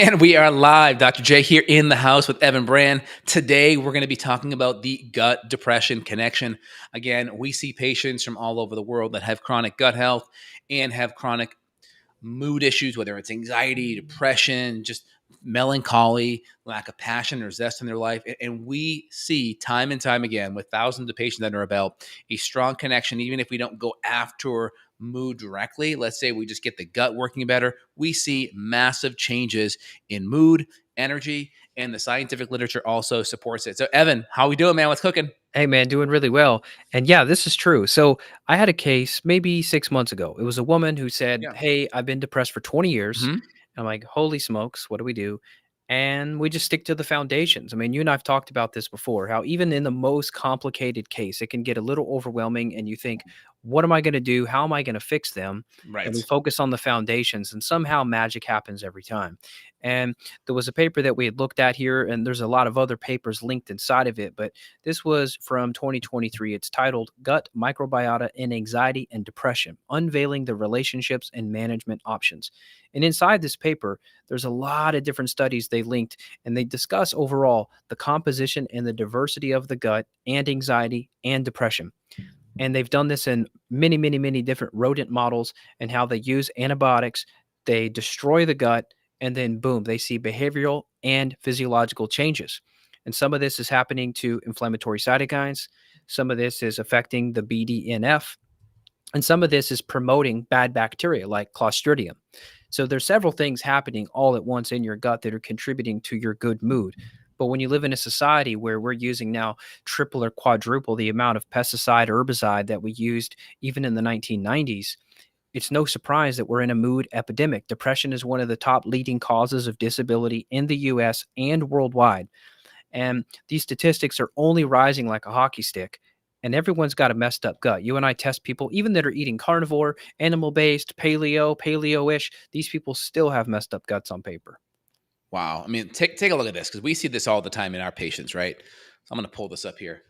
And we are live. Dr. J here in the house with Evan Brand. Today, we're going to be talking about the gut depression connection. Again, we see patients from all over the world that have chronic gut health and have chronic mood issues, whether it's anxiety, depression, just melancholy, lack of passion or zest in their life. And we see time and time again with thousands of patients that are about a strong connection, even if we don't go after mood directly. Let's say we just get the gut working better. We see massive changes in mood, energy, and the scientific literature also supports it. So, Evan, how we doing, man? What's cooking? Hey man, doing really well. And yeah, this is true. So I had a case maybe 6 months ago. It was a woman who said, Yeah. "Hey, I've been depressed for 20 years." Hmm. I'm like, "Holy smokes, what do we do?" And we just stick to the foundations. I mean, you and I've talked about this before, how even in the most complicated case, it can get a little overwhelming and you think, what am I going to do? How am I going to fix them? And we Right. focus on the foundations and somehow magic happens every time. And there was a paper that we had looked at here, and there's a lot of other papers linked inside of it, but this was from 2023. It's titled Gut Microbiota in Anxiety and Depression, Unveiling the Relationships and Management Options. And inside this paper, there's a lot of different studies they linked, and they discuss overall the composition and the diversity of the gut and anxiety and depression. And they've done this in many, many, many different rodent models and how they use antibiotics. They destroy the gut, and then boom, they see behavioral and physiological changes. And some of this is happening to inflammatory cytokines. Some of this is affecting the BDNF, and some of this is promoting bad bacteria like Clostridium. So there's several things happening all at once in your gut that are contributing to your good mood. But when you live in a society where we're using now triple or quadruple the amount of pesticide, herbicide that we used even in the 1990s, it's no surprise that we're in a mood epidemic. Depression is one of the top leading causes of disability in the US and worldwide. And these statistics are only rising like a hockey stick. And everyone's got a messed up gut. You and I test people, even that are eating carnivore, animal based, paleo ish, these people still have messed up guts on paper. Wow. I mean, take a look at this because we see this all the time in our patients, right? So I'm going to pull this up here.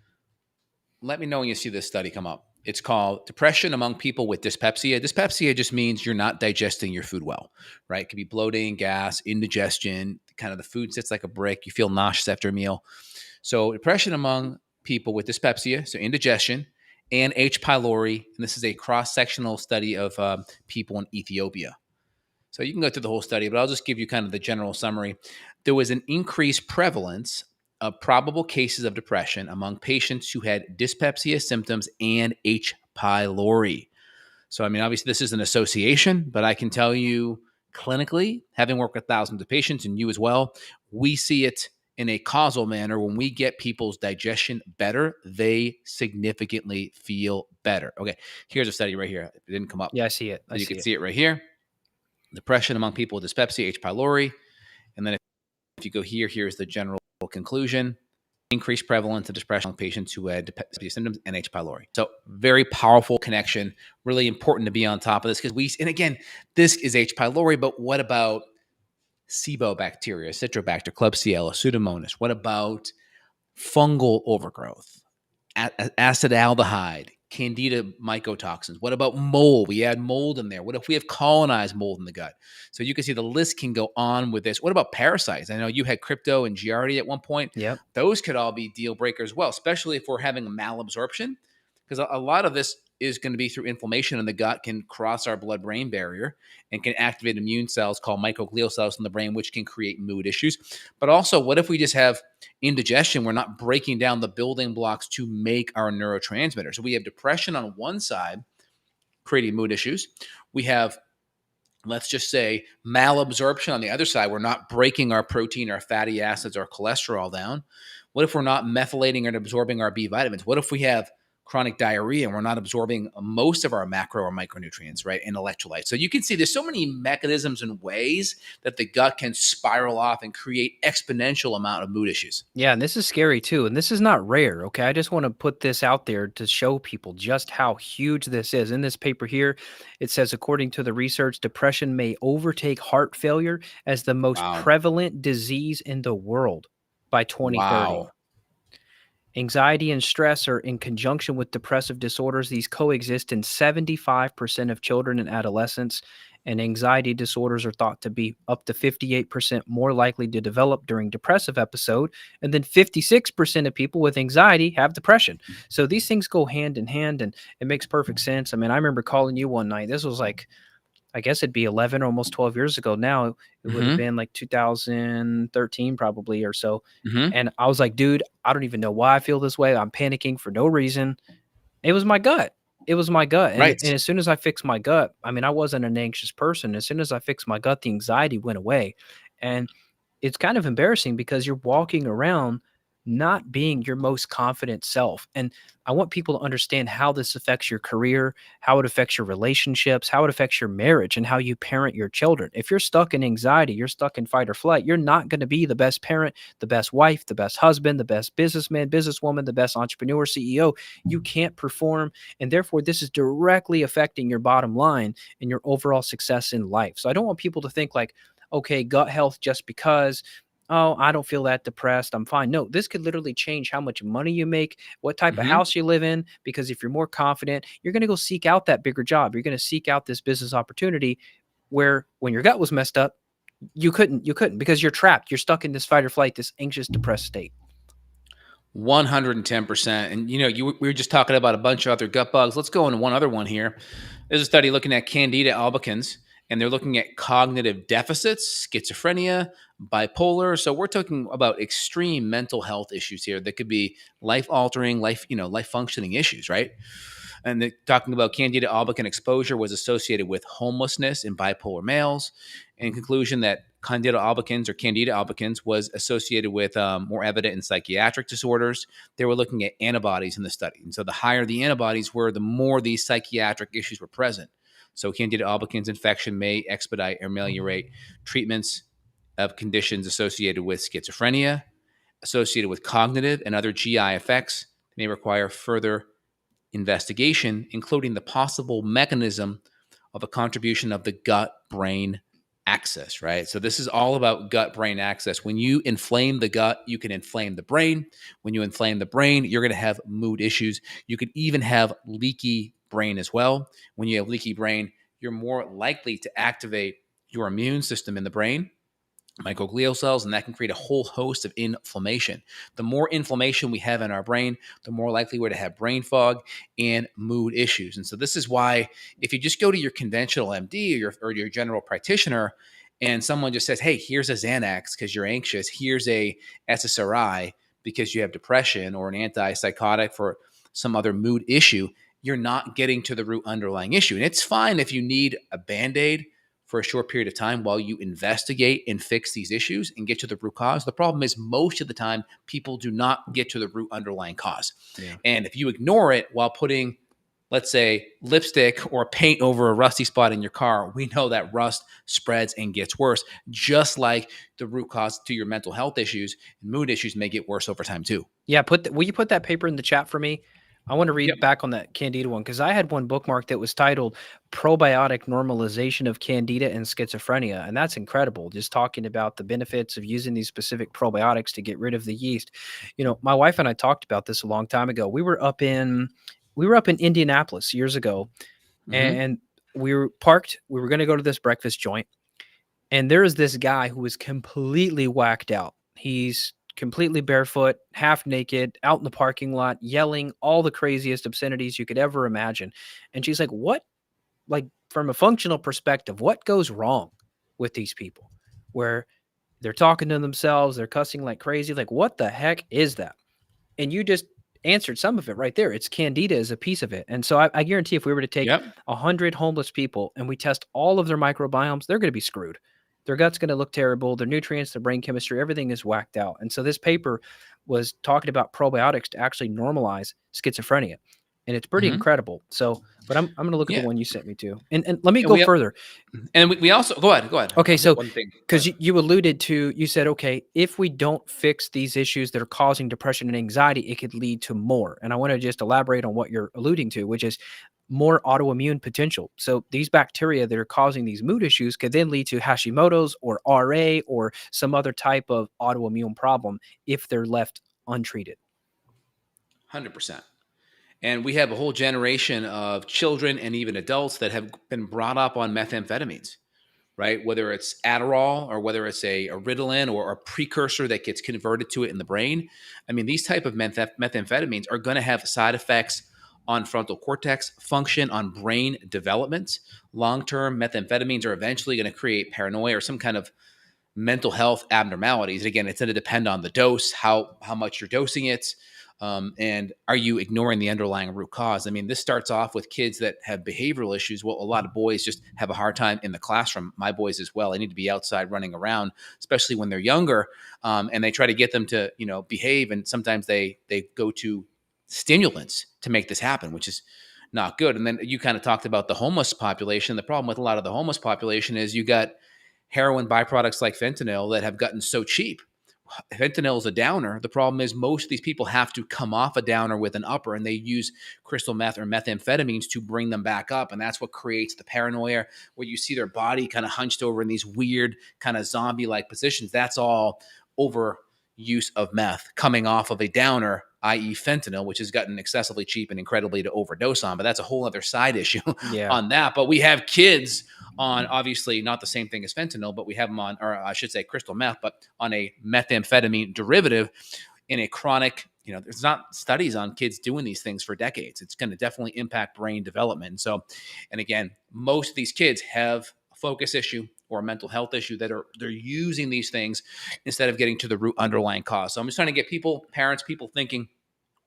Let me know when you see this study come up. It's called Depression Among People with Dyspepsia. Dyspepsia just means you're not digesting your food well, right? It could be bloating, gas, indigestion, kind of the food sits like a brick. You feel nauseous after a meal. So, depression among people with dyspepsia, so indigestion, and H. pylori. And this is a cross sectional study of people in Ethiopia. So you can go through the whole study, but I'll just give you kind of the general summary. There was an increased prevalence of probable cases of depression among patients who had dyspepsia symptoms and H. pylori. So, I mean, obviously, this is an association, but I can tell you clinically, having worked with thousands of patients and you as well, we see it in a causal manner. When we get people's digestion better, they significantly feel better. Okay, here's a study right here. It didn't come up. Yeah, I see it. I So you see can it. see it right here. Depression among people with dyspepsia, H. pylori. And then if you go here, here's the general conclusion. Increased prevalence of depression among patients who had dyspepsia symptoms and H. pylori. So very powerful connection. Really important to be on top of this because and again, this is H. pylori, but what about SIBO bacteria, Citrobacter, Klebsiella, Pseudomonas? What about fungal overgrowth, acetaldehyde, Candida mycotoxins? What about mold? We add mold in there. What if we have colonized mold in the gut? So you can see the list can go on with this. What about parasites? I know you had crypto and Giardia at one point. Yep. Those could all be deal breakers as well, especially if we're having malabsorption, because a lot of this is going to be through inflammation in the gut, can cross our blood-brain barrier and can activate immune cells called microglial cells in the brain, which can create mood issues. But also, what if we just have indigestion? We're not breaking down the building blocks to make our neurotransmitters. So we have depression on one side, creating mood issues. We have, let's just say, malabsorption on the other side. We're not breaking our protein, our fatty acids, our cholesterol down. What if we're not methylating and absorbing our B vitamins? What if we have chronic diarrhea and we're not absorbing most of our macro or micronutrients, right, and electrolytes? So you can see there's so many mechanisms and ways that the gut can spiral off and create exponential amount of mood issues. Yeah, and this is scary too. And this is not rare. Okay. I just want to put this out there to show people just how huge this is. In this paper here, it says, according to the research, depression may overtake heart failure as the most Wow. prevalent disease in the world by 2030. Wow. Anxiety and stress are in conjunction with depressive disorders. These coexist in 75% of children and adolescents. And anxiety disorders are thought to be up to 58% more likely to develop during depressive episode. And then 56% of people with anxiety have depression. So these things go hand in hand, and it makes perfect sense. I mean, I remember calling you one night. This was like, I guess it'd be 11 or almost 12 years ago now. It would have Mm-hmm. been like 2013 probably or so. Mm-hmm. And I was like, dude, I don't even know why I feel this way. I'm panicking for no reason. It was my gut. It was my gut. And Right. as soon as I fixed my gut, I mean, I wasn't an anxious person. As soon as I fixed my gut, the anxiety went away. And it's kind of embarrassing because you're walking around not being your most confident self. And I want people to understand how this affects your career, how it affects your relationships, how it affects your marriage, and how you parent your children. If you're stuck in anxiety, you're stuck in fight or flight, you're not going to be the best parent, the best wife, the best husband, the best businessman, businesswoman, the best entrepreneur, CEO. You can't perform. And therefore, this is directly affecting your bottom line and your overall success in life. So I don't want people to think like, okay, gut health just because, oh, I don't feel that depressed, I'm fine. No, this could literally change how much money you make, what type of Mm-hmm. house you live in, because if you're more confident, you're going to go seek out that bigger job. You're going to seek out this business opportunity where when your gut was messed up, you couldn't because you're trapped. You're stuck in this fight or flight, this anxious, depressed state. 110%. And we were just talking about a bunch of other gut bugs. Let's go into one other one here. There's a study looking at Candida albicans, and they're looking at cognitive deficits, schizophrenia, bipolar. So we're talking about extreme mental health issues here that could be life altering, life functioning issues, right? And they're talking about Candida albicans exposure was associated with homelessness in bipolar males. In conclusion, that Candida albicans was associated with more evident in psychiatric disorders. They were looking at antibodies in the study. And so the higher the antibodies were, the more these psychiatric issues were present. So Candida albicans infection may expedite or ameliorate treatments of conditions associated with schizophrenia, associated with cognitive and other GI effects. They may require further investigation, including the possible mechanism of a contribution of the gut brain axis, right? So, this is all about gut brain axis. When you inflame the gut, you can inflame the brain. When you inflame the brain, you're going to have mood issues. You could even have leaky brain as well. When you have leaky brain, you're more likely to activate your immune system in the brain, microglial cells, and that can create a whole host of inflammation. The more inflammation we have in our brain, the more likely we're to have brain fog and mood issues. And so this is why if you just go to your conventional MD or your general practitioner and someone just says, hey, here's a Xanax because you're anxious, here's a SSRI because you have depression, or an antipsychotic for some other mood issue, you're not getting to the root underlying issue. And it's fine if you need a Band-Aid for a short period of time while you investigate and fix these issues and get to the root cause. The problem is most of the time, people do not get to the root underlying cause. Yeah. And if you ignore it while putting, let's say, lipstick or paint over a rusty spot in your car, we know that rust spreads and gets worse, just like the root cause to your mental health issues and mood issues may get worse over time too. Yeah, will you put that paper in the chat for me? I want to Yep. read back on that Candida one because I had one bookmark that was titled Probiotic Normalization of Candida and Schizophrenia. And that's incredible. Just talking about the benefits of using these specific probiotics to get rid of the yeast. My wife and I talked about this a long time ago. We were up in Indianapolis years ago, Mm-hmm. and we were parked. We were going to go to this breakfast joint. And there is this guy who is completely whacked out. He's completely barefoot, half naked, out in the parking lot, yelling all the craziest obscenities you could ever imagine. And she's like, what, like, from a functional perspective, what goes wrong with these people where they're talking to themselves, they're cussing like crazy? Like, what the heck is that? And you just answered some of it right there. It's Candida is a piece of it. And so I guarantee if we were to take Yep. 100 homeless people and we test all of their microbiomes, they're going to be screwed. Their gut's going to look terrible. Their nutrients, their brain chemistry, everything is whacked out. And so this paper was talking about probiotics to actually normalize schizophrenia. And it's pretty Mm-hmm. incredible. So, but I'm going to look at the Yeah. one you sent me to. And let me And go we further. we also go ahead. Okay, I'll hit so one thing. Go because ahead. you alluded to, you said, okay, if we don't fix these issues that are causing depression and anxiety, it could lead to more. And I want to just elaborate on what you're alluding to, which is more autoimmune potential. So these bacteria that are causing these mood issues could then lead to Hashimoto's or RA or some other type of autoimmune problem if they're left untreated. 100%. And we have a whole generation of children and even adults that have been brought up on methamphetamines, right? Whether it's Adderall or whether it's a Ritalin or a precursor that gets converted to it in the brain. I mean, these type of methamphetamines are going to have side effects on frontal cortex function, on brain development. Long-term methamphetamines are eventually going to create paranoia or some kind of mental health abnormalities. And again, it's going to depend on the dose, how much you're dosing it, and are you ignoring the underlying root cause? I mean, this starts off with kids that have behavioral issues. Well, a lot of boys just have a hard time in the classroom. My boys as well. They need to be outside running around, especially when they're younger, and they try to get them to behave. And sometimes they go to stimulants to make this happen, which is not good. And then you kind of talked about the homeless population. The problem with a lot of the homeless population is you got heroin byproducts like fentanyl that have gotten so cheap. Fentanyl is a downer. The problem is most of these people have to come off a downer with an upper, and they use crystal meth or methamphetamines to bring them back up. And that's what creates the paranoia, where you see their body kind of hunched over in these weird kind of zombie-like positions. That's all overuse of meth coming off of a downer, i.e. fentanyl, which has gotten excessively cheap and incredibly to overdose on. But that's a whole other side issue Yeah. on that. But we have kids on, obviously not the same thing as fentanyl, but we have them on, or I should say crystal meth, but on a methamphetamine derivative in a chronic, there's not studies on kids doing these things for decades. It's going to definitely impact brain development. So, and again, most of these kids have a focus issue or a mental health issue they're using these things instead of getting to the root underlying cause. So I'm just trying to get parents, people thinking,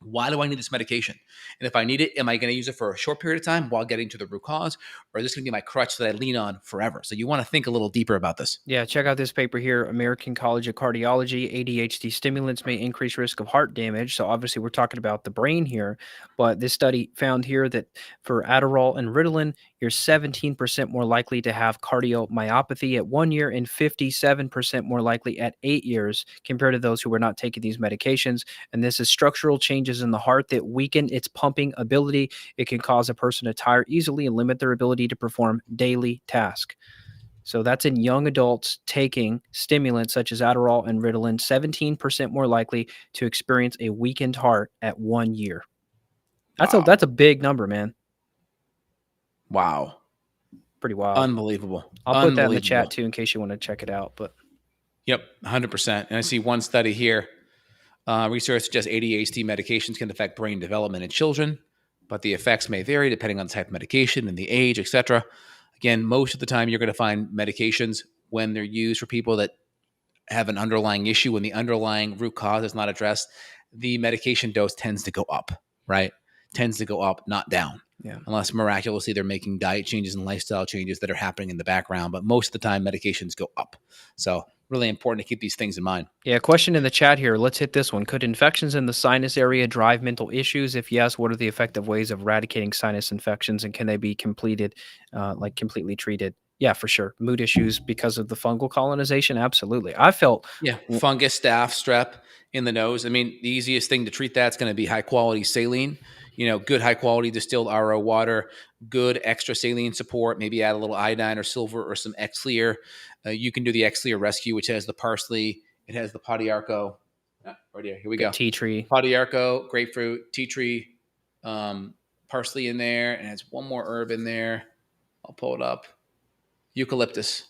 why do I need this medication? And if I need it, am I going to use it for a short period of time while getting to the root cause? Or is this going to be my crutch that I lean on forever? So you want to think a little deeper about this. Yeah, check out this paper here. American College of Cardiology, ADHD stimulants may increase risk of heart damage. So obviously we're talking about the brain here, but this study found here that for Adderall and Ritalin, you're 17% more likely to have cardiomyopathy at 1 year and 57% more likely at 8 years compared to those who were not taking these medications. And this is structural changes in the heart that weaken its pumping ability. It can cause a person to tire easily and limit their ability to perform daily tasks. So that's in young adults taking stimulants such as Adderall and Ritalin, 17% more likely to experience a weakened heart at 1 year. That's a big number, man. Wow. Pretty wild. Unbelievable. I'll put that in the chat too in case you want to check it out. But yep, 100%. And I see one study here. Research suggests ADHD medications can affect brain development in children, but the effects may vary depending on the type of medication and the age, etc. Again, most of the time you're going to find medications when they're used for people that have an underlying issue, when the underlying root cause is not addressed, the medication dose tends to go up, right? Tends to go up, not down. Yeah. Unless miraculously they're making diet changes and lifestyle changes that are happening in the background. But most of the time medications go up. So really important to keep these things in mind. Yeah, question in the chat here. Let's hit this one. Could infections in the sinus area drive mental issues? If yes, what are the effective ways of eradicating sinus infections, and can they be completely treated? Yeah, for sure. Mood issues because of the fungal colonization? Absolutely. I felt... Yeah, fungus, staph, strep in the nose. I mean, the easiest thing to treat that's going to be high quality saline. Good high quality distilled RO water, good extra saline support, maybe add a little iodine or silver or some Xlear. You can do the Xlear Rescue, which has the parsley. It has the Podiarco. Right here. Here we go. Tea tree. Podiarco, grapefruit, tea tree, parsley in there. And it has one more herb in there. I'll pull it up. Eucalyptus.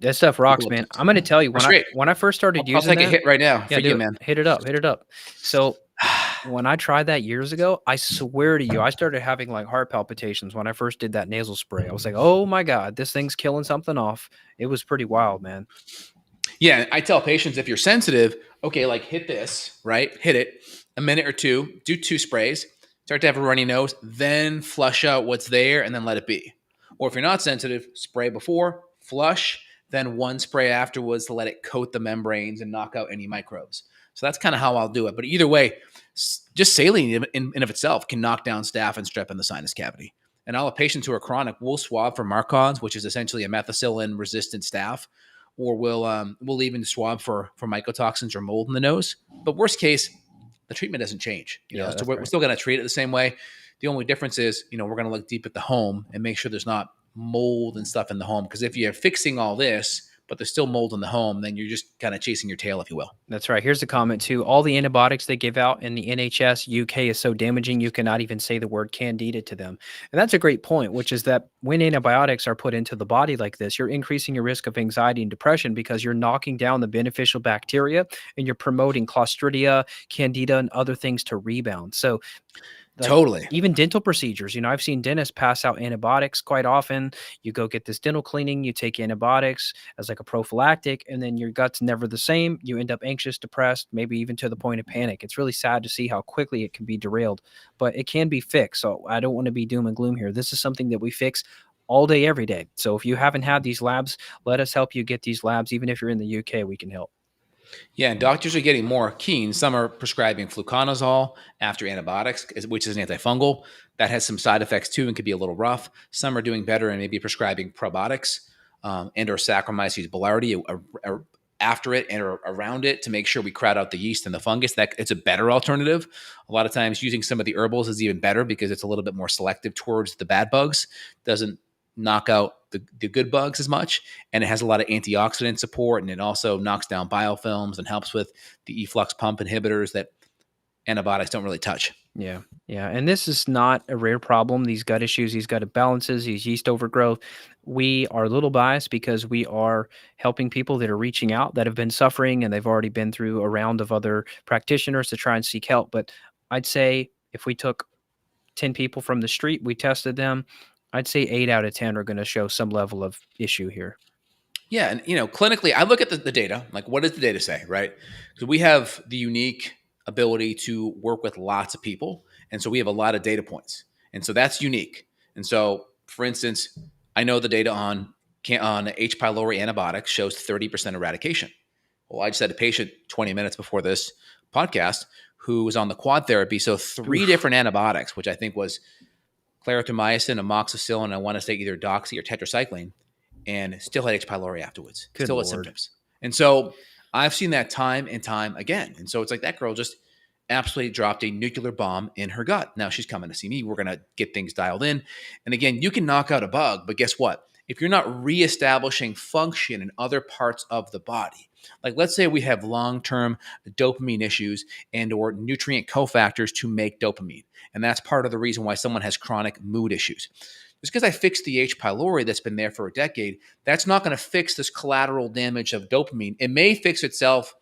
That stuff rocks, man. I'm going to tell you, when I first started using I'll take a hit right now for you, man. Hit it up. So when I tried that years ago, I swear to you, I started having like heart palpitations when I first did that nasal spray. I was like, oh my God, this thing's killing something off. It was pretty wild, man. Yeah, I tell patients, if you're sensitive, okay, like hit this, right? Hit it a minute or two, do 2 sprays, start to have a runny nose, then flush out what's there and then let it be. Or if you're not sensitive, spray before, flush, then 1 spray afterwards to let it coat the membranes and knock out any microbes. So that's kind of how I'll do it. But either way, just saline in of itself can knock down staph and strep in the sinus cavity. And all the patients who are chronic, we'll swab for Marcons, which is essentially a methicillin-resistant staph, or we'll even swab for mycotoxins or mold in the nose. But worst case, the treatment doesn't change. So we're still going to treat it the same way. The only difference is, we're going to look deep at the home and make sure there's not mold and stuff in the home. Because if you're fixing all this, but there's still mold in the home, then you're just kind of chasing your tail, if you will. That's right. Here's a comment too. All the antibiotics they give out in the NHS UK is so damaging you cannot even say the word Candida to them. And that's a great point, which is that when antibiotics are put into the body like this, you're increasing your risk of anxiety and depression because you're knocking down the beneficial bacteria and you're promoting Clostridia, Candida, and other things to rebound. So like Totally. even dental procedures, I've seen dentists pass out antibiotics quite often. You go get this dental cleaning, you take antibiotics as like a prophylactic, and then your gut's never the same. You end up anxious, depressed, maybe even to the point of panic. It's really sad to see how quickly it can be derailed, but it can be fixed. So I don't want to be doom and gloom here. This is something that we fix all day, every day. So if you haven't had these labs, let us help you get these labs. Even if you're in the UK, we can help. Yeah, and doctors are getting more keen. Some are prescribing fluconazole after antibiotics, which is an antifungal. That has some side effects too and could be a little rough. Some are doing better and maybe prescribing probiotics and or Saccharomyces boulardii after it and or around it to make sure we crowd out the yeast and the fungus. That it's a better alternative. A lot of times using some of the herbals is even better because it's a little bit more selective towards the bad bugs. Doesn't knock out the good bugs as much, and it has a lot of antioxidant support, and it also knocks down biofilms and helps with the efflux pump inhibitors that antibiotics don't really touch. Yeah. Yeah. And this is not a rare problem. These gut issues, these gut imbalances, these yeast overgrowth. We are a little biased because we are helping people that are reaching out that have been suffering and they've already been through a round of other practitioners to try and seek help. But I'd say if we took 10 people from the street, we tested them, I'd say 8 out of 10 are going to show some level of issue here. Yeah, and clinically, I look at the data. Like, what does the data say, right? Because we have the unique ability to work with lots of people, and so we have a lot of data points, and so that's unique. And so, for instance, I know the data on H. pylori antibiotics shows 30% eradication. Well, I just had a patient 20 minutes before this podcast who was on the quad therapy, so 3 different antibiotics, which I think was clarithromycin, amoxicillin, and I want to say either doxy or tetracycline, and still had H. pylori afterwards, Good still had Lord. symptoms. And so I've seen that time and time again. And so it's like that girl just absolutely dropped a nuclear bomb in her gut. Now she's coming to see me. We're going to get things dialed in. And again, you can knock out a bug, but guess what? If you're not reestablishing function in other parts of the body, like let's say we have long-term dopamine issues and or nutrient cofactors to make dopamine. And that's part of the reason why someone has chronic mood issues. Just because I fixed the H. pylori that's been there for a decade, that's not going to fix this collateral damage of dopamine. It may fix itself,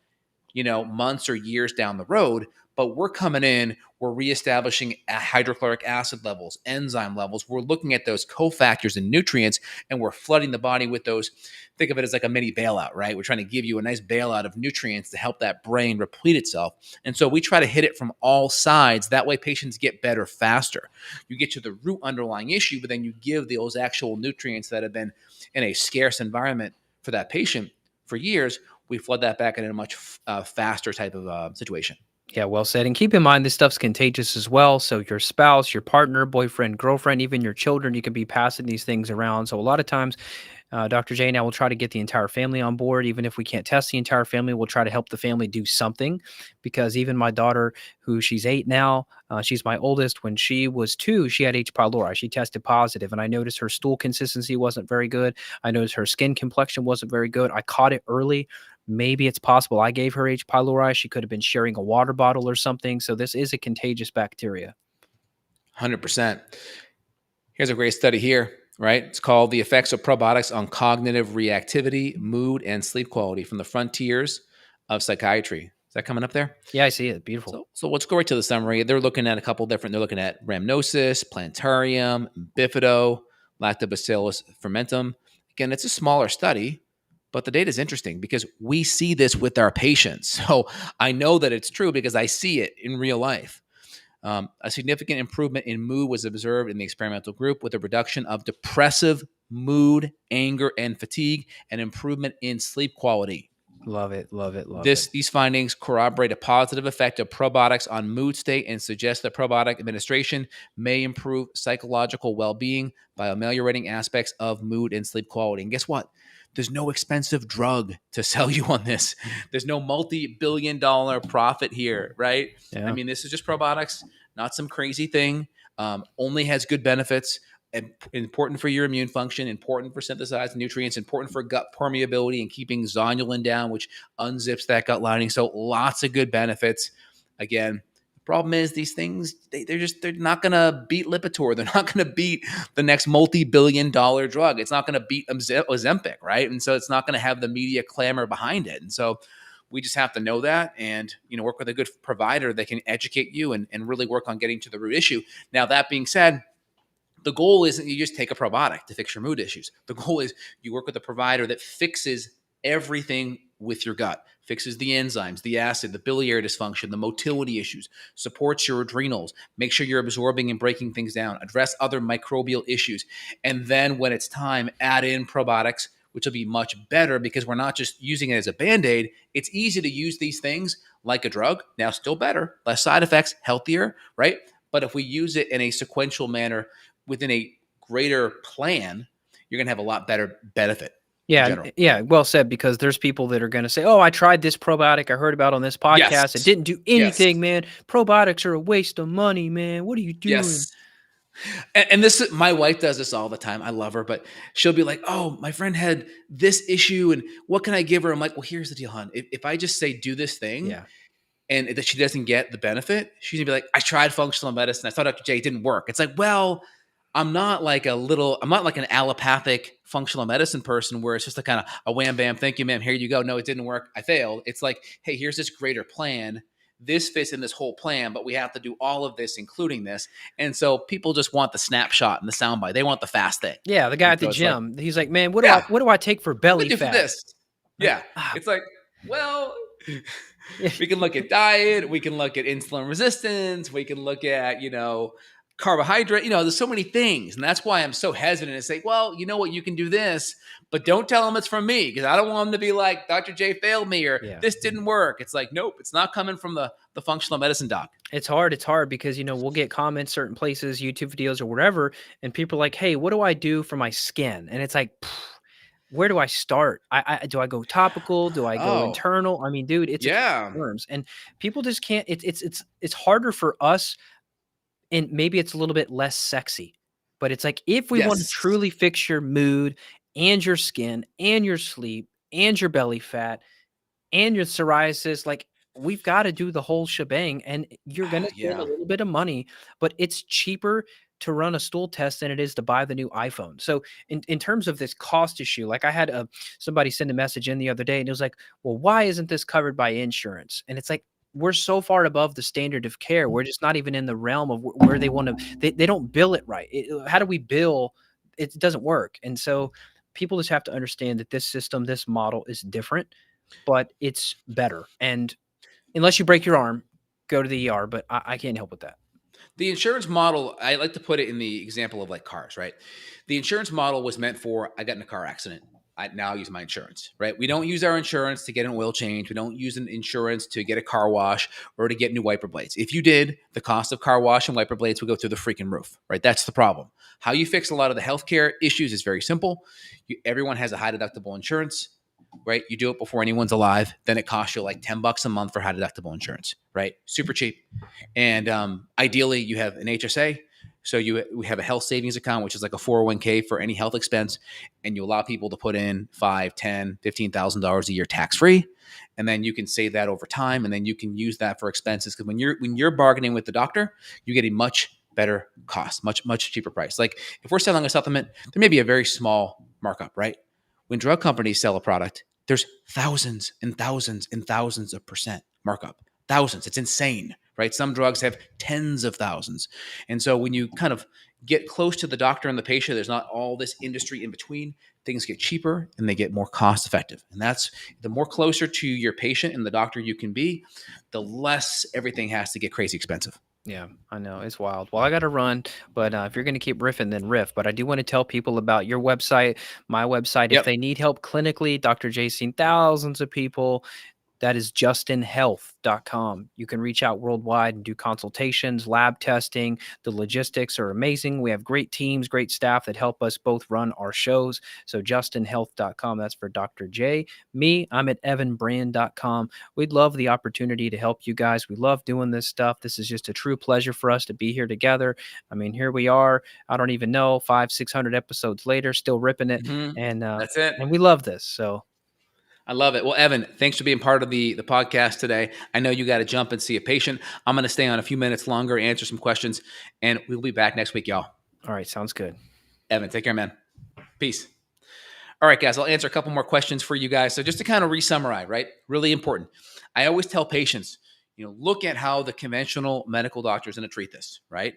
months or years down the road, but we're coming in, we're reestablishing hydrochloric acid levels, enzyme levels. We're looking at those cofactors and nutrients, and we're flooding the body with those. Think of it as like a mini bailout, right? We're trying to give you a nice bailout of nutrients to help that brain replete itself. And so we try to hit it from all sides. That way patients get better faster. You get to the root underlying issue, but then you give those actual nutrients that have been in a scarce environment for that patient for years. We flood that back in a much faster type of situation. Yeah, well said. And keep in mind, this stuff's contagious as well. So your spouse, your partner, boyfriend, girlfriend, even your children, you can be passing these things around. So a lot of times, Dr. J and I will try to get the entire family on board. Even if we can't test the entire family, we'll try to help the family do something. Because even my daughter, who she's 8 now, she's my oldest. When she was 2, she had H. pylori. She tested positive, and I noticed her stool consistency wasn't very good. I noticed her skin complexion wasn't very good. I caught it early. Maybe it's possible I gave her H. pylori. She could have been sharing a water bottle or something. So this is a contagious bacteria. 100%. Here's a great study here, right? It's called The Effects of Probiotics on Cognitive Reactivity, Mood, and Sleep Quality from the Frontiers of Psychiatry. Is that coming up there? Yeah, I see it. Beautiful. So let's go right to the summary. They're looking at a couple different, they're looking at rhamnosus, plantarum, bifido, lactobacillus fermentum. Again, it's a smaller study, but the data is interesting because we see this with our patients. So I know that it's true because I see it in real life. A significant improvement in mood was observed in the experimental group with a reduction of depressive mood, anger, and fatigue, and improvement in sleep quality. Love it, love it, love it. These findings corroborate a positive effect of probiotics on mood state and suggest that probiotic administration may improve psychological well-being by ameliorating aspects of mood and sleep quality. And guess what? There's no expensive drug to sell you on this. There's no multi-billion-dollar profit here, right? Yeah. I mean, this is just probiotics, not some crazy thing. Only has good benefits. important for your immune function, important for synthesizing nutrients, important for gut permeability and keeping zonulin down, which unzips that gut lining. So lots of good benefits. Again, the problem is these things, they're not going to beat Lipitor. They're not going to beat the next multi-billion-dollar drug. It's not going to beat Ozempic, right? And so it's not going to have the media clamor behind it. And so we just have to know that and, work with a good provider that can educate you and really work on getting to the root issue. Now, that being said, the goal isn't you just take a probiotic to fix your mood issues. The goal is you work with a provider that fixes everything with your gut, fixes the enzymes, the acid, the biliary dysfunction, the motility issues, supports your adrenals, make sure you're absorbing and breaking things down, address other microbial issues. And then when it's time, add in probiotics, which will be much better because we're not just using it as a Band-Aid. It's easy to use these things like a drug. Now, still better, less side effects, healthier, right? But if we use it in a sequential manner within a greater plan, you're going to have a lot better benefit. Yeah, yeah, well said, because there's people that are going to say, "Oh, I tried this probiotic I heard about on this podcast. Yes. It didn't do anything, Yes. man. Probiotics are a waste of money, man. What are you doing?" Yes. And this, my wife does this all the time. I love her, but she'll be like, "Oh, my friend had this issue, and what can I give her?" I'm like, "Well, here's the deal, hon. If I just say do this thing, Yeah. and that she doesn't get the benefit, she's gonna be like, I tried functional medicine. I thought Dr. J didn't work. It's like, well, I'm not like an allopathic functional medicine person where it's just a kind of a wham bam, thank you, ma'am, here you go. No, it didn't work. I failed. It's like, hey, here's this greater plan. This fits in this whole plan, but we have to do all of this, including this. And so people just want the snapshot and the soundbite. They want the fast thing. Yeah, the guy And at the so it's like, gym, he's like, "Man, yeah, what do I take for what do belly we do for fat?" this? Like, Yeah. It's like, well, we can look at diet, we can look at insulin resistance, we can look at, carbohydrate, there's so many things. And that's why I'm so hesitant to say, well, you know what, you can do this, but don't tell them it's from me because I don't want them to be like, Dr. J failed me or Yeah. this didn't work. It's like, nope, it's not coming from the functional medicine doc. It's hard because, we'll get comments certain places, YouTube videos or whatever, and people are like, "Hey, what do I do for my skin?" And it's like, where do I start? Do I go topical? Do I go Oh, internal? I mean, dude, it's a can yeah. of worms, and people just can't. It's harder for us, and maybe it's a little bit less sexy, but it's like if we want to Yes. truly fix your mood and your skin and your sleep and your belly fat and your psoriasis, like we've got to do the whole shebang, and you're going to spend a Yeah. little bit of money, but it's cheaper to run a stool test than it is to buy the new iPhone. So in terms of this cost issue, like I had somebody send a message in the other day and it was like, "Well, why isn't this covered by insurance?" And it's like, we're so far above the standard of care. We're just not even in the realm of where they want to, they don't bill it right. How do we bill? It doesn't work. And so people just have to understand that this system, this model is different, but it's better. And unless you break your arm, go to the ER, but I can't help with that. The insurance model, I like to put it in the example of like cars, right? The insurance model was meant for, I got in a car accident. I now use my insurance, right? We don't use our insurance to get an oil change. We don't use an insurance to get a car wash or to get new wiper blades. If you did, the cost of car wash and wiper blades would go through the freaking roof, right? That's the problem. How you fix a lot of the healthcare issues is very simple. Everyone has a high deductible insurance, right? You do it before anyone's alive. Then it costs you like $10 a month for high deductible insurance, right? Super cheap. And ideally, you have an HSA. So we have a health savings account, which is like a 401k for any health expense. And you allow people to put in $5,000, $10,000, $15,000 a year tax-free. And then you can save that over time. And then you can use that for expenses. Because when you're bargaining with the doctor, you get a much better cost, much cheaper price. Like if we're selling a supplement, there may be a very small markup, right? When drug companies sell a product, there's thousands and thousands and thousands of percent markup. Thousands. It's insane, right? Some drugs have tens of thousands. And so when you kind of get close to the doctor and the patient, there's not all this industry in between. Things get cheaper and they get more cost effective. And that's the more closer to your patient and the doctor you can be, the less everything has to get crazy expensive. Yeah, I know. It's wild. Well, I got to run, but if you're going to keep riffing, then riff. But I do want to tell people about your website, my website. If Yep. they need help clinically, Dr. J's seen thousands of people. That is justinhealth.com. You can reach out worldwide and do consultations, lab testing. The logistics are amazing. We have great teams, great staff that help us both run our shows. So justinhealth.com, that's for Dr. J. Me, I'm at evanbrand.com. We'd love the opportunity to help you guys. We love doing this stuff. This is just a true pleasure for us to be here together. I mean, here we are. I don't even know, 500-600 episodes later, still ripping it. That's it. And we love this. So I love it. Well, Evan, thanks for being part of the podcast today. I know you got to jump and see a patient. I'm going to stay on a few minutes longer, answer some questions, and we'll be back next week, y'all. all right, sounds good. Evan, take care, man. Peace. All right, guys, I'll answer a couple more questions for you guys. So just to kind of re-summarize, right? Really important. I always tell patients, look at how the conventional medical doctors are going to treat this, right?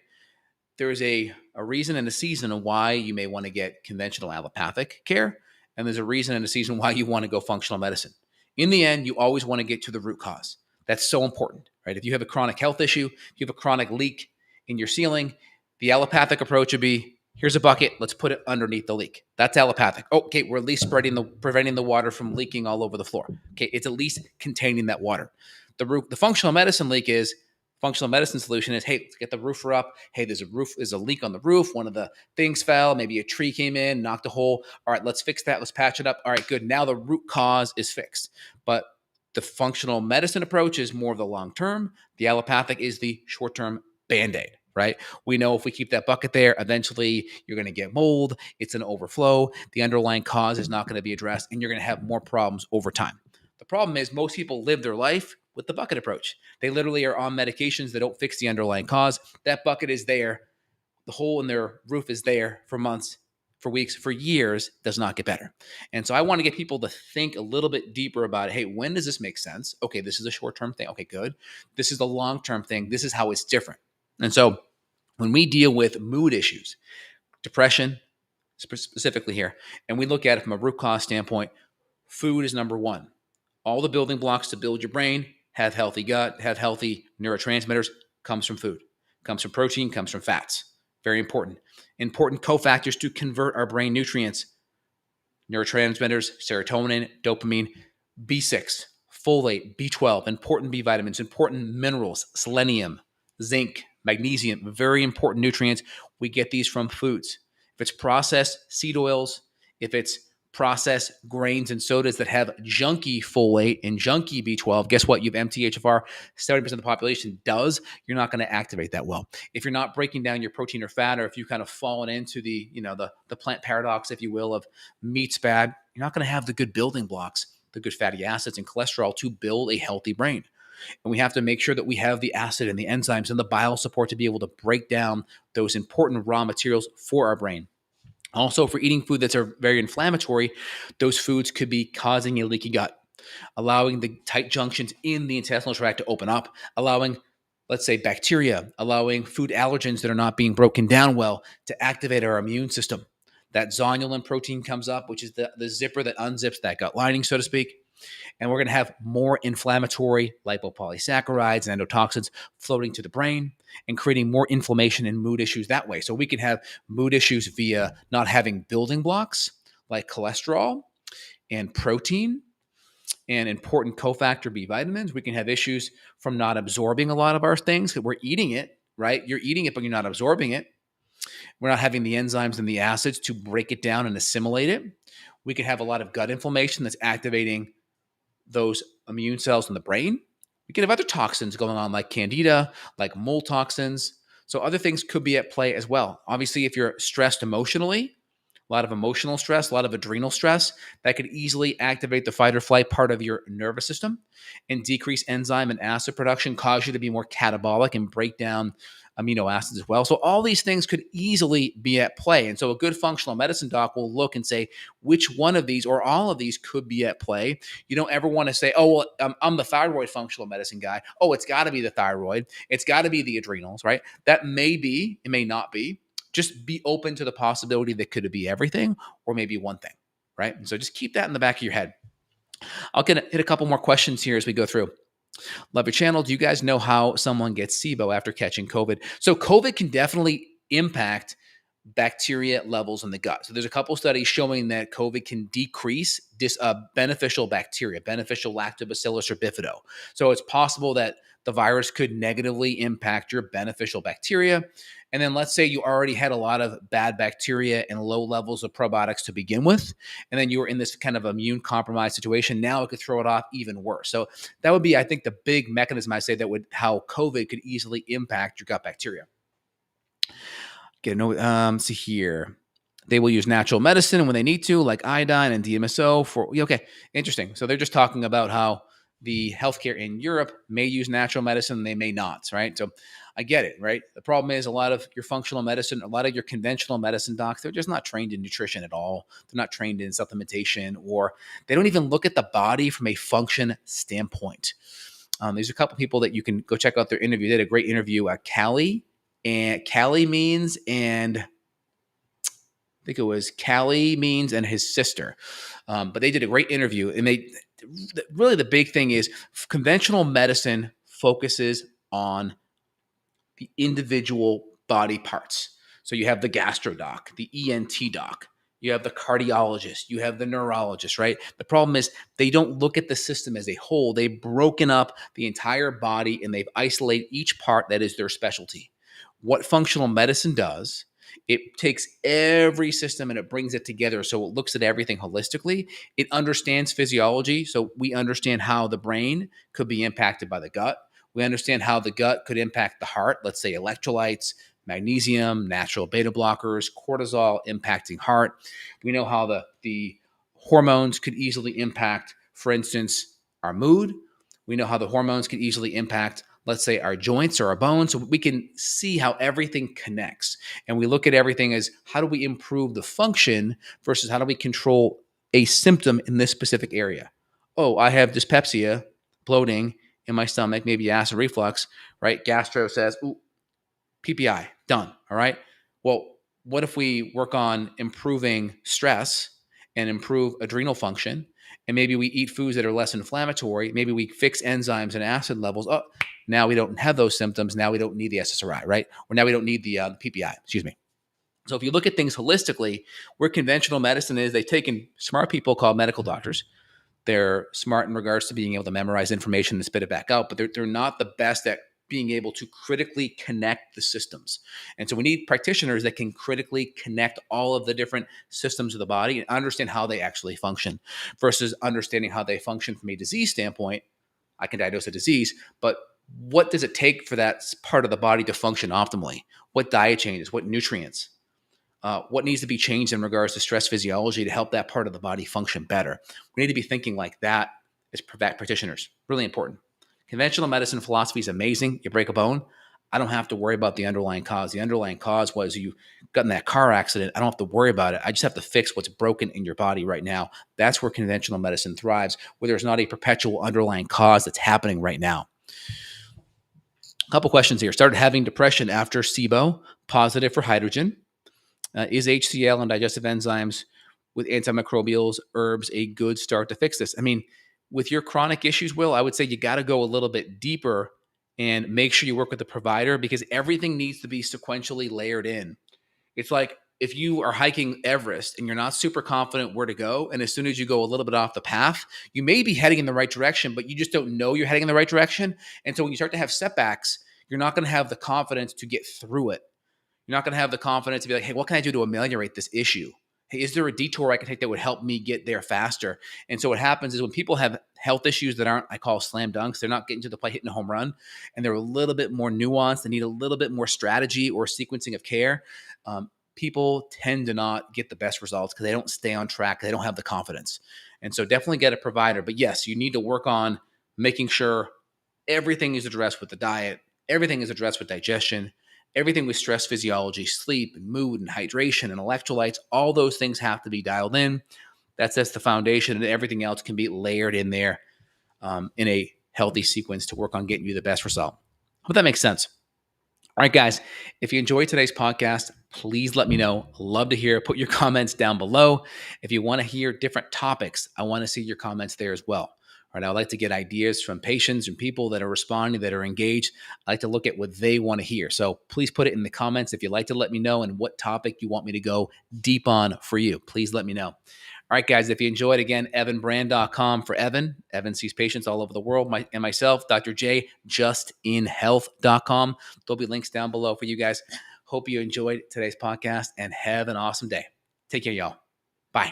There is a reason and a season of why you may want to get conventional allopathic care. And there's a reason and a season why you want to go functional medicine. In the end, you always want to get to the root cause. That's so important, right? If you have a chronic health issue, if you have a chronic leak in your ceiling, the allopathic approach would be, here's a bucket, let's put it underneath the leak. That's allopathic. Okay, we're at least preventing the water from leaking all over the floor. Okay, it's at least containing that water. The functional medicine functional medicine solution is, hey, let's get the roofer up. Hey, there's a leak on the roof. One of the things fell. Maybe a tree came in, knocked a hole. All right, let's fix that. Let's patch it up. All right, good. Now the root cause is fixed. But the functional medicine approach is more of the long term. The allopathic is the short term Band-Aid, right? We know if we keep that bucket there, eventually you're going to get mold. It's an overflow. The underlying cause is not going to be addressed, and you're going to have more problems over time. The problem is most people live their life with the bucket approach. They literally are on medications that don't fix the underlying cause. That bucket is there. The hole in their roof is there for months, for weeks, for years, does not get better. And so I want to get people to think a little bit deeper about, hey, when does this make sense? Okay, this is a short-term thing. Okay, good. This is the long-term thing. This is how it's different. And so when we deal with mood issues, depression specifically here, and we look at it from a root cause standpoint, food is number one. All the building blocks to build your brain, have healthy gut, have healthy neurotransmitters, comes from food, comes from protein, comes from fats. Very important. Important cofactors to convert our brain nutrients, neurotransmitters, serotonin, dopamine, B6, folate, B12, important B vitamins, important minerals, selenium, zinc, magnesium, very important nutrients. We get these from foods. If it's processed seed oils, if it's processed grains and sodas that have junky folate and junky B12, guess what? You have MTHFR, 70% of the population does. You're not going to activate that well. If you're not breaking down your protein or fat, or if you've kind of fallen into the plant paradox, if you will, of meat's bad, you're not going to have the good building blocks, the good fatty acids and cholesterol to build a healthy brain. And we have to make sure that we have the acid and the enzymes and the bile support to be able to break down those important raw materials for our brain. Also, for eating food that's very inflammatory, those foods could be causing a leaky gut, allowing the tight junctions in the intestinal tract to open up, allowing, let's say, bacteria, allowing food allergens that are not being broken down well to activate our immune system. That zonulin protein comes up, which is the zipper that unzips that gut lining, so to speak. And we're going to have more inflammatory lipopolysaccharides and endotoxins floating to the brain and creating more inflammation and mood issues that way. So we can have mood issues via not having building blocks like cholesterol and protein and important cofactor B vitamins. We can have issues from not absorbing a lot of our things. We're eating it, right? You're eating it, but you're not absorbing it. We're not having the enzymes and the acids to break it down and assimilate it. We could have a lot of gut inflammation that's activating those immune cells in the brain. We could have other toxins going on like Candida, like mold toxins. So other things could be at play as well. Obviously, if you're stressed emotionally, a lot of emotional stress, a lot of adrenal stress, that could easily activate the fight or flight part of your nervous system and decrease enzyme and acid production, cause you to be more catabolic and break down amino acids as well. So all these things could easily be at play. And so a good functional medicine doc will look and say, which one of these or all of these could be at play. You don't ever want to say, oh, well, I'm the thyroid functional medicine guy. Oh, it's got to be the thyroid. It's got to be the adrenals, right? That may be, it may not be. Just be open to the possibility that could be everything or maybe one thing, right? And so just keep that in the back of your head. I'll hit a couple more questions here as we go through. Love your channel. Do you guys know how someone gets SIBO after catching COVID? So COVID can definitely impact bacteria levels in the gut. So there's a couple studies showing that COVID can decrease beneficial bacteria, beneficial lactobacillus or bifido. So it's possible that the virus could negatively impact your beneficial bacteria. And then let's say you already had a lot of bad bacteria and low levels of probiotics to begin with, and then you were in this kind of immune compromised situation. Now it could throw it off even worse. So that would be, I think, the big mechanism I say that would how COVID could easily impact your gut bacteria. See here. They will use natural medicine when they need to, like iodine and DMSO okay, interesting. So they're just talking about how the healthcare in Europe may use natural medicine, they may not, right? So I get it, right? The problem is a lot of your functional medicine, a lot of your conventional medicine docs, they're just not trained in nutrition at all. They're not trained in supplementation, or they don't even look at the body from a function standpoint. There's a couple people that you can go check out their interview. They did a great interview at Callie Means, and I think it was Callie Means and his sister. But they did a great interview, and really the big thing is conventional medicine focuses on the individual body parts. So you have the gastro doc, the ENT doc, you have the cardiologist, you have the neurologist, right? The problem is they don't look at the system as a whole. They've broken up the entire body and they've isolated each part that is their specialty. What functional medicine does, it takes every system and it brings it together. So it looks at everything holistically. It understands physiology. So we understand how the brain could be impacted by the gut. We understand how the gut could impact the heart. Let's say electrolytes, magnesium, natural beta blockers, cortisol impacting heart. We know how the hormones could easily impact, for instance, our mood. We know how the hormones could easily impact, let's say, our joints or our bones. So we can see how everything connects. And we look at everything as how do we improve the function versus how do we control a symptom in this specific area. Oh, I have dyspepsia, bloating in my stomach, maybe acid reflux, right? Gastro says, ooh, PPI, done, all right? Well, what if we work on improving stress and improve adrenal function, and maybe we eat foods that are less inflammatory, maybe we fix enzymes and acid levels. Oh, now we don't have those symptoms. Now we don't need the SSRI, right? Or now we don't need the PPI, excuse me. So if you look at things holistically, where conventional medicine is, they've taken smart people called medical doctors. They're smart in regards to being able to memorize information and spit it back out, but they're not the best at being able to critically connect the systems. And so we need practitioners that can critically connect all of the different systems of the body and understand how they actually function versus understanding how they function from a disease standpoint. I can diagnose a disease, but what does it take for that part of the body to function optimally? What diet changes? What nutrients? What needs to be changed in regards to stress physiology to help that part of the body function better? We need to be thinking like that as practitioners. Really important. Conventional medicine philosophy is amazing. You break a bone, I don't have to worry about the underlying cause. The underlying cause was you got in that car accident. I don't have to worry about it. I just have to fix what's broken in your body right now. That's where conventional medicine thrives, where there's not a perpetual underlying cause that's happening right now. A couple questions here. Started having depression after SIBO, positive for hydrogen. Is HCl and digestive enzymes with antimicrobials, herbs, a good start to fix this? I mean, with your chronic issues, Will, I would say you got to go a little bit deeper and make sure you work with the provider because everything needs to be sequentially layered in. It's like if you are hiking Everest and you're not super confident where to go, and as soon as you go a little bit off the path, you may be heading in the right direction, but you just don't know you're heading in the right direction. And so when you start to have setbacks, you're not going to have the confidence to get through it. You're not going to have the confidence to be like, hey, what can I do to ameliorate this issue? Hey, is there a detour I can take that would help me get there faster? And so what happens is when people have health issues that aren't, I call slam dunks, they're not getting to the plate, hitting a home run, and they're a little bit more nuanced, they need a little bit more strategy or sequencing of care, people tend to not get the best results because they don't stay on track. They don't have the confidence. And so definitely get a provider. But yes, you need to work on making sure everything is addressed with the diet, everything is addressed with digestion, everything with stress physiology, sleep and mood and hydration and electrolytes, all those things have to be dialed in. That's the foundation, and everything else can be layered in there in a healthy sequence to work on getting you the best result. Hope that makes sense. All right, guys, if you enjoyed today's podcast, please let me know. Love to hear. Put your comments down below. If you want to hear different topics, I want to see your comments there as well. All right? I like to get ideas from patients and people that are responding, that are engaged. I like to look at what they want to hear. So please put it in the comments if you'd like to let me know and what topic you want me to go deep on for you. Please let me know. All right, guys, if you enjoyed, again, evanbrand.com for Evan. Evan sees patients all over the world. And myself, Dr. J, justinhealth.com. There'll be links down below for you guys. Hope you enjoyed today's podcast and have an awesome day. Take care, y'all.